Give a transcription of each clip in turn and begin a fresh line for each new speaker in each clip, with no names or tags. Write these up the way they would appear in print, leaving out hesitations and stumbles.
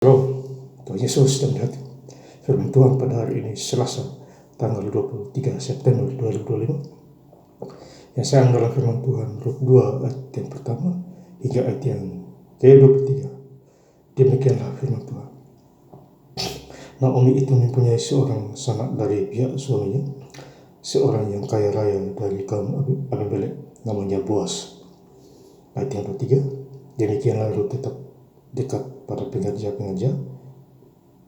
Halo, Tuhan Yesus dan hati. Firman Tuhan pada hari ini Selasa tanggal 23 September 2025 yang saya dalam firman Tuhan Rut 2 ayat yang pertama hingga ayat yang ke-23. Demikianlah firman Tuhan. Naomi itu mempunyai seorang sanak dari pihak suaminya, seorang yang kaya raya dari kaum Abimelek, namanya Boas. Ayat yang ke-3, demikianlah Rut tetap dekat pada pengerja-pengerja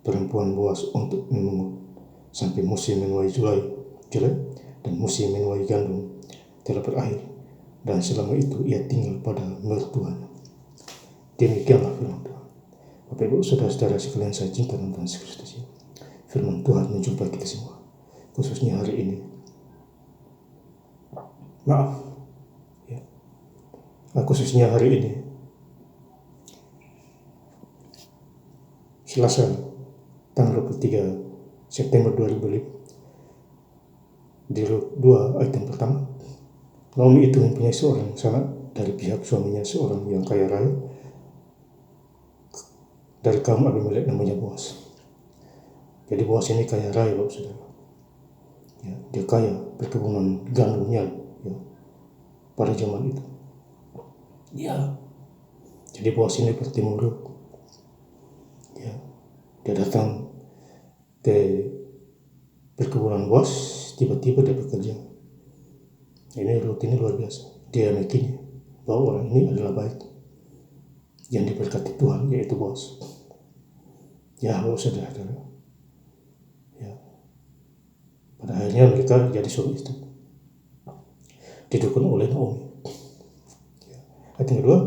perempuan Boas untuk memungut sampai musim menuai jelai dan musim menuai gandum telah berakhir, dan selama itu ia tinggal pada mertuanya. Demikianlah firman Tuhan. Bapak Ibu saudara-saudara sekalian saya cinta dan Yesus Kristus, firman Tuhan menjumpai kita semua, khususnya hari ini. Khususnya hari ini Selasa tanggal 23 September 2005 di Rut 2 ayat yang pertama. Naomi itu mempunyai seorang sanak dari pihak suaminya, seorang yang kaya raya dari kaum Abimelek, namanya Boas. Jadi Boas ini kaya raya, Bapak Saudara. Ya, dia kaya perkebunan gandumnya pada zaman itu. Ya, jadi Boas ini bertemu Rut. Ya, dia datang ke perkebunan Boas, tiba-tiba dia bekerja. Ini Rut ini luar biasa. Dia meyakini bahwa orang ini adalah baik, yang diberkati Tuhan, yaitu Boas. Ya, Bapak Saudara. Ya, pada akhirnya mereka jadi suami istri, didukung oleh Naomi. Ayat yang kedua,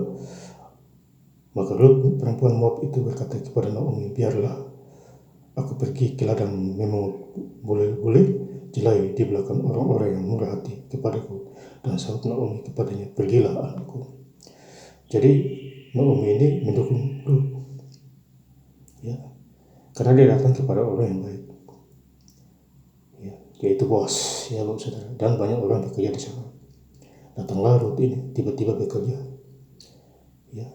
maka Rut perempuan Moab itu berkata kepada Naomi, biarlah aku pergi ke ladang memungut bule jelai di belakang orang-orang yang murah hati kepadaku. Dan sahut Naomi kepadanya, pergilah anakku. Jadi Naomi ini mendukung Rut, ya, karena dia datang kepada orang yang baik, ya, yaitu Boas, ya Bapak Saudara. Dan banyak orang bekerja di sana. Datanglah Rut ini tiba-tiba bekerja, ya,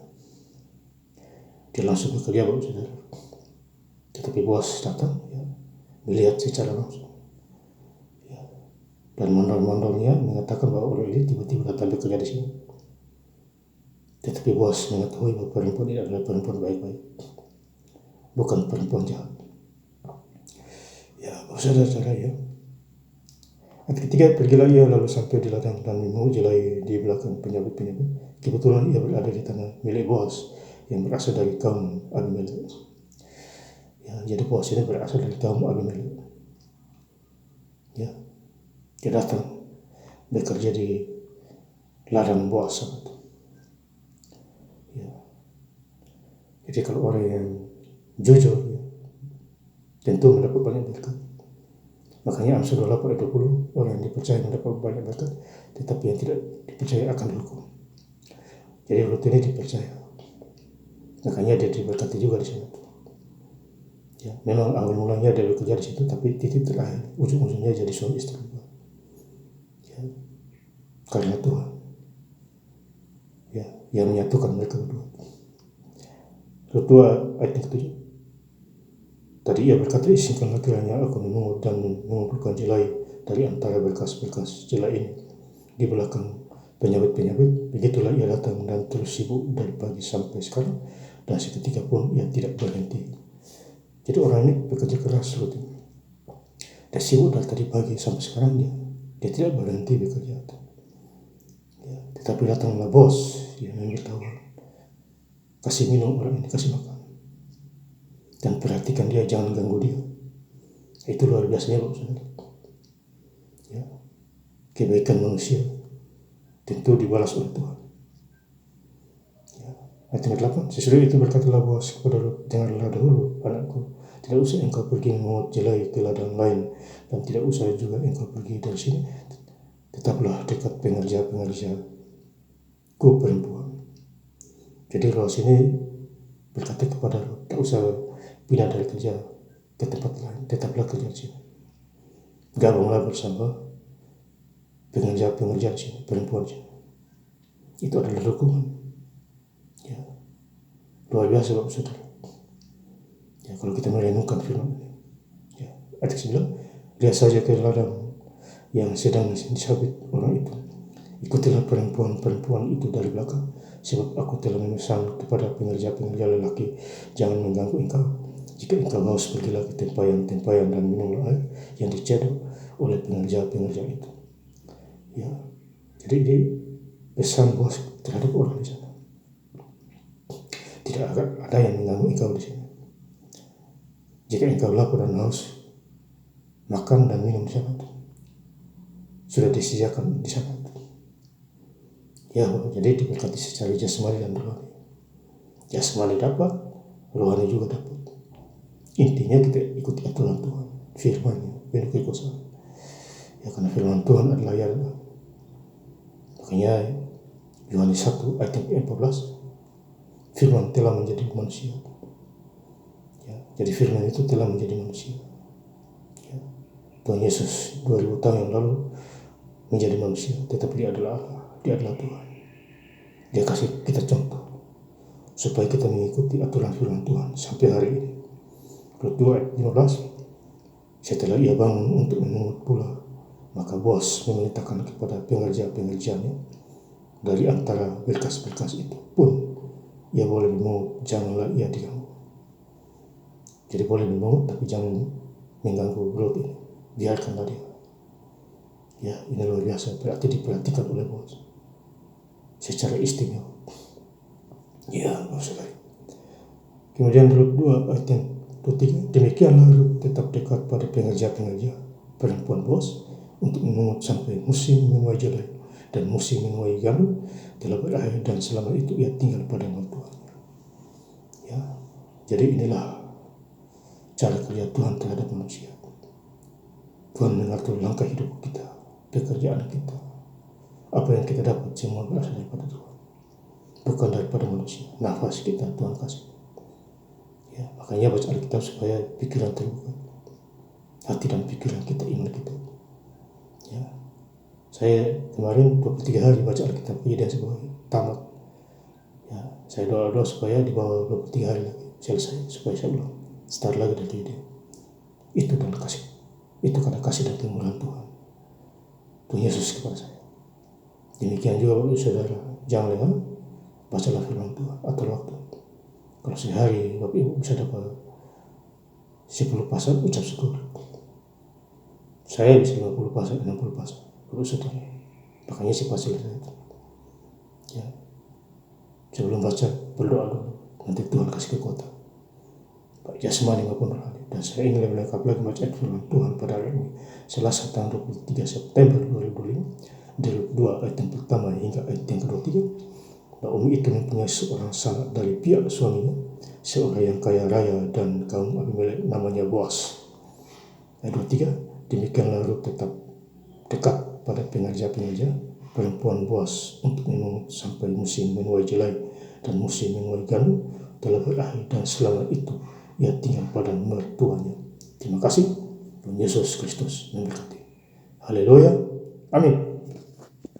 dia langsung bekerja, Bapak Saudara. Tetapi Boas datang, ya, melihat secara langsung, ya, dan mandor-mandornya mengatakan bahwa orang ini tiba-tiba datang bekerja di sini. Tetapi Boas mengetahui bahwa perempuan ini adalah perempuan baik-baik, bukan perempuan jahat. Ya, Bapak Saudara, ya. Ayat ketiga, pergilah ia lalu sampai di ladang dan memungut jelai di belakang penyabit-penyabit. Kebetulan ia berada di tanah milik Boas yang berasal dari kaum Abimelek. Ya, jadi Boas ini berasal dari kaum Abimelek. Ya, dia datang bekerja di ladang Boas. Ya. Jadi kalau orang yang jujur, ya, tentu mendapat banyak berkat. Makanya Amsal 28 ayat 20, orang yang dipercaya mendapat banyak berkat, tetapi yang tidak dipercaya akan dihukum. Jadi Rut ini dipercaya, makanya dia diberkati juga di sana. Ya, memang awal mulanya dia bekerja di situ, tapi titik terakhir ujung-ujungnya jadi suami istri. Ya, karena Tuhan, ya, yang menyatukan mereka berdua. Rut 2 ayat 7. Tadi ia berkata, izinkanlah kiranya aku memungut dan mengumpulkan jelai dari antara berkas-berkas jelai ini di belakang penyabit-penyabit. Begitulah ia datang dan terus sibuk dari pagi sampai sekarang, dan seketika pun ia tidak berhenti. Jadi orang ini bekerja keras rutin. Dia sibuk dari tadi pagi sampai sekarang, dia tidak berhenti bekerja. Ya, tetapi datanglah bos, dia memberitahu, kasih minum orang ini, kasih makan, dan perhatikan dia, jangan ganggu dia. Itu luar biasanya, Bapak Saudara. Ya, kebaikan manusia tentu dibalas oleh Tuhan. Ya, ayat 8, sesudah itu berkatalah Boas kepada Rut, dengarlah dahulu anakku, tidak usah engkau pergi memungut jelai ke ladang lain, dan tidak usah juga engkau pergi dari sini. Tetaplah dekat pengerja-pengerja ku perempuan. Jadi Boas ini berkata kepada Rut, tak usah pindah dari kerja ke tempat lain, tetaplah kerja di sini. Gabunglah bersama pengerja-pengerja di sini, perempuan di sini. Itu adalah dukungan. Ya, luar biasa, Bapak Saudara. Ya, kalau kita merenungkan firman ini, ya, ada bilang, lihat saja ke ladang yang sedang disabit orang itu. Ikutilah perempuan-perempuan itu dari belakang, sebab aku telah memesan kepada pengerja-pengerja lelaki, jangan mengganggu engkau. Jika engkau haus, pergilah ke tempayan-tempayan dan minumlah air yang dicedok oleh pengerja-pengerja itu. Ya, jadi di pesan bos terhadap orang di sana. Tidak ada yang mengganggu engkau di sini. Jika engkau lapar dan haus, makan dan minum di sana. Sudah disediakan di sana. Ya, jadi diberkati secara jasmani dan rohani. Jasmani dapat, rohani juga dapat. Intinya kita ikuti aturan Tuhan, firman-Nya, penuh kekuasaan. Ya, karena firman Tuhan adalah ya. Makanya Yohanes 1 ayat 14, firman telah menjadi manusia. Ya, jadi firman itu telah menjadi manusia. Ya, Tuhan Yesus 2000 tahun yang lalu menjadi manusia, tetapi dia adalah Allah, dia adalah Tuhan. Dia kasih kita contoh supaya kita mengikuti aturan firman Tuhan sampai hari ini. Rut 2 ayat 15, setelah ia bangun untuk memungut pula, maka bos memerintahkan kepada pengerja-pengerjanya, dari antara berkas-berkas itu pun ia boleh memungut, janganlah ia diganggu. Jadi boleh memungut tapi jangan mengganggu Rut ini, biarkanlah dia. Ya, ini luar biasa, berarti diperhatikan oleh bos secara istimewa. Ya, saudara. Kemudian Rut 2 ayat 23, demikianlah Rut tetap dekat pada pengerja-pengerja perempuan bos untuk memungut sampai musim menuai jelai dan musim menuai gandum telah berakhir, dan selama itu ia tinggal pada mertuanya. Ya, jadi inilah cara kerja Tuhan terhadap manusia. Tuhan mengatur langkah hidup kita, pekerjaan kita, apa yang kita dapat semua berasal daripada Tuhan, bukan daripada manusia. Nafas kita Tuhan kasih. Ya, makanya baca Alkitab supaya pikiran terbuka, hati dan pikiran kita, iman kita. Ya, saya kemarin 23 hari baca Alkitab dan sebuah tamat. Ya, saya doa supaya di bawah 23 hari lagi selesai, supaya saya ulang start lagi dari dia. Itu dan kasih, itu karena kasih dan kemurahan Tuhan Yesus kepada saya. Demikian juga Bapak Saudara, jangan lengah, bacalah firman Tuhan atur waktu. Kalau sehari Bapak Ibu bisa dapat 10 pasal, ucap syukur. Saya bisa 50 pasal, 60 pasal, Bapak Saudara. Makanya si pasal saya itu. Ya, sebelum baca berdoa dulu, nanti Tuhan kasih kekuatan, baik jasmani maupun rohani. Dan saya ingin lebih lengkap lagi baca firman Tuhan pada hari ini, Selasa tanggal 23 September 2025, dari 2 ayat yang pertama hingga ayat yang ke-23. Naomi itu mempunyai seorang sanak dari pihak suaminya, seorang yang kaya raya dan kaum Abimelek, namanya Boas. Ayat 23, demikianlah Rut tetap dekat pada pengerja-pengerja perempuan Boas untuk memungut sampai musim menuai jelai dan musim menuai gandum telah berakhir, dan selama itu ia tinggal pada mertuanya. Terima kasih. Tuhan Yesus Kristus memberkati. Haleluya. Amin.